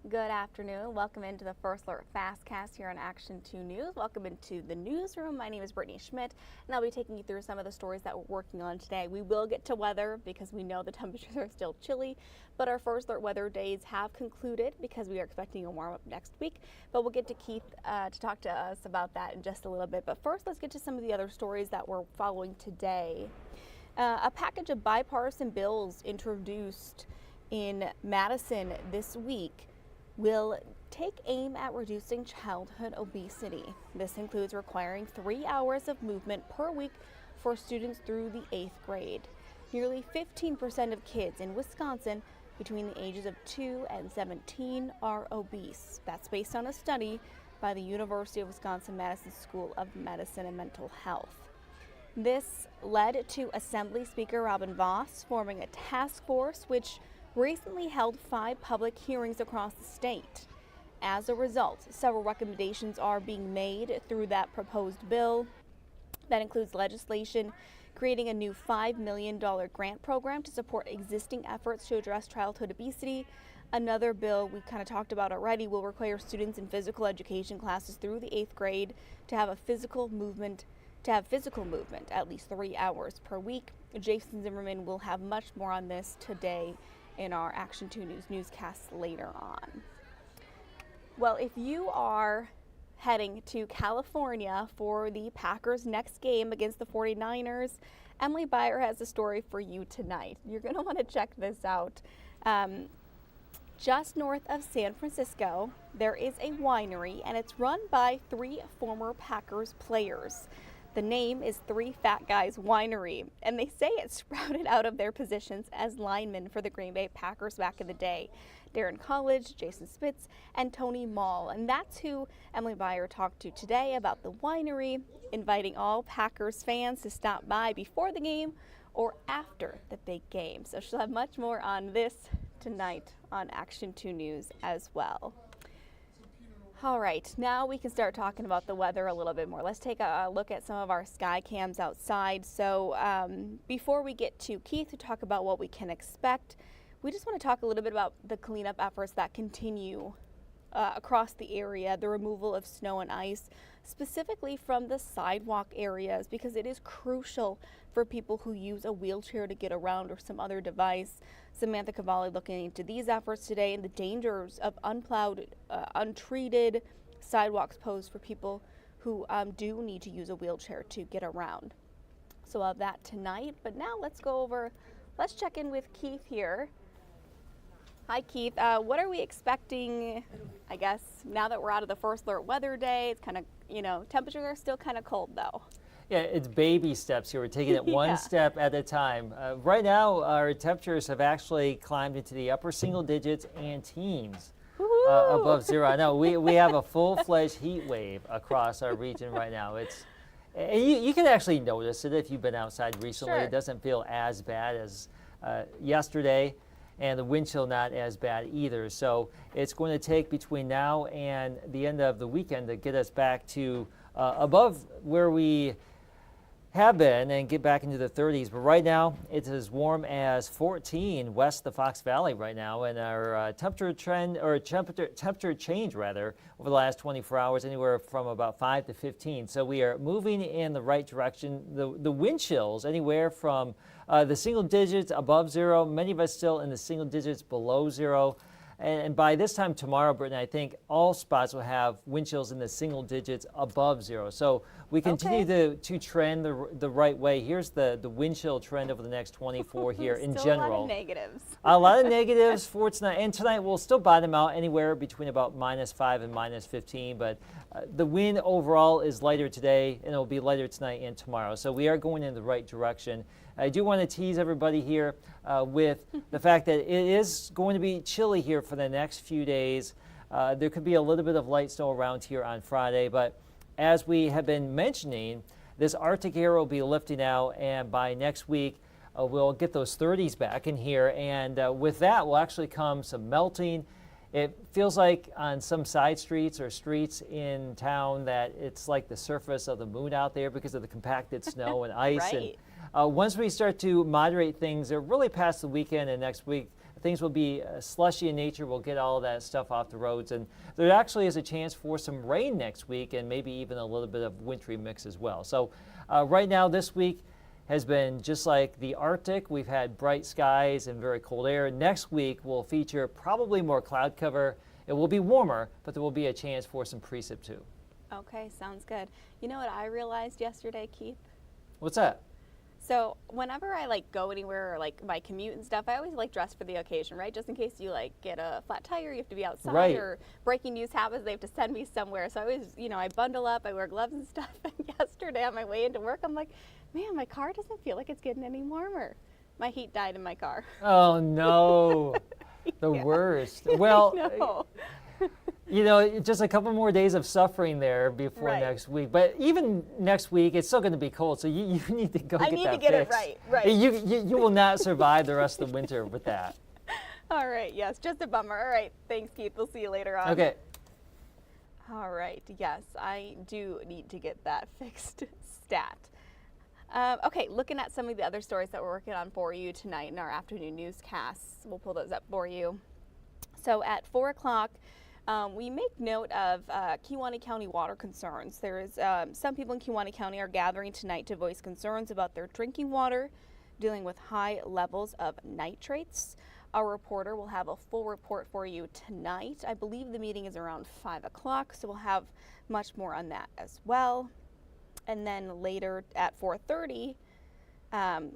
Good afternoon. Welcome into the First Alert Fastcast here on Action 2 News. Welcome into the newsroom. My name is Brittany Schmidt, and I'll be taking you through some of the stories that we're working on today. We will get to weather because we know the temperatures are still chilly, but our First Alert weather days have concluded because we are expecting a warm up next week. But we'll get to Keith to talk to us about that in just a little bit. But first, let's get to some of the other stories that we're following today. A package of bipartisan bills introduced in Madison this week will take aim at reducing childhood obesity. This includes requiring 3 hours of movement per week for students through the 8th grade. Nearly 15% of kids in Wisconsin between the ages of 2 and 17 are obese. That's based on a study by the University of Wisconsin-Madison School of Medicine and Mental Health. This led to Assembly Speaker Robin Vos forming a task force which recently held 5 public hearings across the state. As a result, several recommendations are being made through that proposed bill. That includes legislation creating a new $5 million grant program to support existing efforts to address childhood obesity. Another bill we kind of talked about already will require students in physical education classes through the 8th grade to have physical movement at least 3 hours per week. Jason Zimmerman will have much more on this today in our Action 2 News newscast later on. Well, if you are heading to California for the Packers' next game against the 49ers, Emily Beyer has a story for you tonight. You're going to want to check this out. Just north of San Francisco, there is a winery, and it's run by 3 former Packers players. The name is Three Fat Guys Winery, and they say it sprouted out of their positions as linemen for the Green Bay Packers back in the day. Darren College, Jason Spitz, and Tony Mall, and that's who Emily Beyer talked to today about the winery, inviting all Packers fans to stop by before the game or after the big game. So she'll have much more on this tonight on Action 2 News as well. All right, now we can start talking about the weather a little bit more. Let's take a look at some of our sky cams outside. So before we get to Keith to talk about what we can expect, we just want to talk a little bit about the cleanup efforts that continue across the area, the removal of snow and ice, specifically from the sidewalk areas, because it is crucial for people who use a wheelchair to get around or some other device. Samantha Cavalli looking into these efforts today and the dangers of unplowed, untreated sidewalks pose for people who do need to use a wheelchair to get around. So we'll have that tonight, but now let's check in with Keith here. Hi Keith, what are we expecting, I guess, now that we're out of the First Alert weather day? It's kind of, temperatures are still kind of cold though. Yeah, it's baby steps here. We're taking it one step at a time. Right now, our temperatures have actually climbed into the upper single digits and teens above zero. I know we have a full-fledged heat wave across our region right now. You can actually notice it if you've been outside recently. Sure. It doesn't feel as bad as yesterday, and the wind chill not as bad either. So it's going to take between now and the end of the weekend to get us back to above where we have been and get back into the 30s. But right now it's as warm as 14 west of the Fox Valley right now, and our temperature change rather over the last 24 hours anywhere from about 5 to 15. So we are moving in the right direction. The wind chills anywhere from the single digits above zero, many of us still in the single digits below zero. And by this time tomorrow, Brittany, I think all spots will have wind chills in the single digits above zero. So we continue to trend the right way. Here's the wind chill trend over the next 24 here in general. A lot of negatives. A lot of negatives for tonight. And tonight we'll still bottom out anywhere between about -5 and -15. But the wind overall is lighter today, and it'll be lighter tonight and tomorrow. So we are going in the right direction. I do want to tease everybody here with the fact that it is going to be chilly here for the next few days. There could be a little bit of light snow around here on Friday, but as we have been mentioning, this Arctic air will be lifting out, and by next week we'll get those 30s back in here, and with that will actually come some melting. It feels like on some side streets or streets in town that it's like the surface of the moon out there because of the compacted snow and ice. Right. And once we start to moderate things, really past the weekend and next week, things will be slushy in nature. We'll get all of that stuff off the roads. And there actually is a chance for some rain next week and maybe even a little bit of wintry mix as well. So right now this week has been just like the Arctic. We've had bright skies and very cold air. Next week will feature probably more cloud cover. It will be warmer, but there will be a chance for some precip too. Okay, sounds good. You know what I realized yesterday, Keith? What's that? So whenever I like go anywhere or like my commute and stuff, I always like dress for the occasion, right? Just in case you like get a flat tire, you have to be outside, Right. or breaking news happens, they have to send me somewhere. So I always, I bundle up, I wear gloves and stuff. And yesterday on my way into work, I'm like, man, my car doesn't feel like it's getting any warmer. My heat died in my car. Oh no, the Yeah. worst. Well, No. just a couple more days of suffering there before Right. next week. But even next week, it's still going to be cold, so you need to go I get need that to get it fixed. right. You will not survive the rest of the winter with that. All right, yes, just a bummer. All right, thanks, Keith. We'll see you later on. Okay. All right, yes, I do need to get that fixed stat. Okay, looking at some of the other stories that we're working on for you tonight in our afternoon newscasts. We'll pull those up for you. So at 4 o'clock, we make note of Kewaunee County water concerns. There is some people in Kewaunee County are gathering tonight to voice concerns about their drinking water, dealing with high levels of nitrates. Our reporter will have a full report for you tonight. I believe the meeting is around 5 o'clock, so we'll have much more on that as well. And then later at 4:30,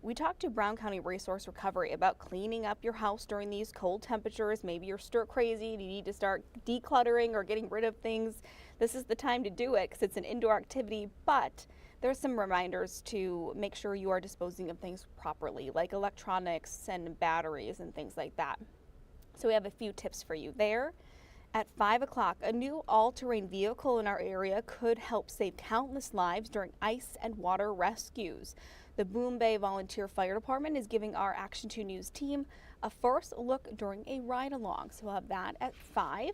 we talked to Brown County Resource Recovery about cleaning up your house during these cold temperatures. Maybe you're stir crazy and you need to start decluttering or getting rid of things. This is the time to do it because it's an indoor activity, but there's some reminders to make sure you are disposing of things properly, like electronics and batteries and things like that. So we have a few tips for you there. At 5 o'clock, a new all-terrain vehicle in our area could help save countless lives during ice and water rescues. The WBAY Volunteer Fire Department is giving our Action 2 News team a first look during a ride-along. So we'll have that at 5.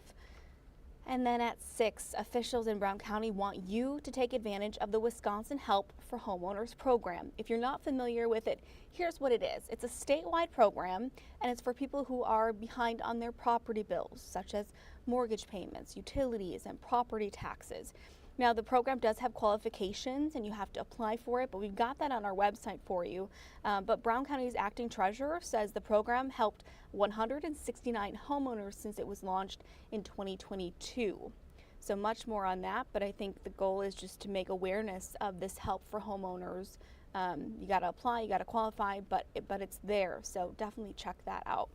And then at 6, officials in Brown County want you to take advantage of the Wisconsin Help for Homeowners program. If you're not familiar with it, here's what it is. It's a statewide program, and it's for people who are behind on their property bills, such as mortgage payments, utilities, and property taxes. Now, the program does have qualifications, and you have to apply for it, but we've got that on our website for you. But Brown County's acting treasurer says the program helped 169 homeowners since it was launched in 2022. So much more on that, but I think the goal is just to make awareness of this help for homeowners. You got to apply, you got to qualify, but it's there, so definitely check that out.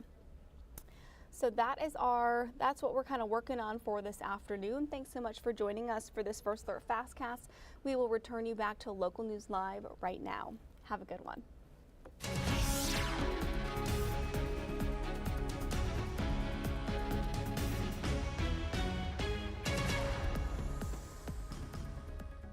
So that's what we're kind of working on for this afternoon. Thanks so much for joining us for this First Alert Fastcast. We will return you back to Local News Live right now. Have a good one.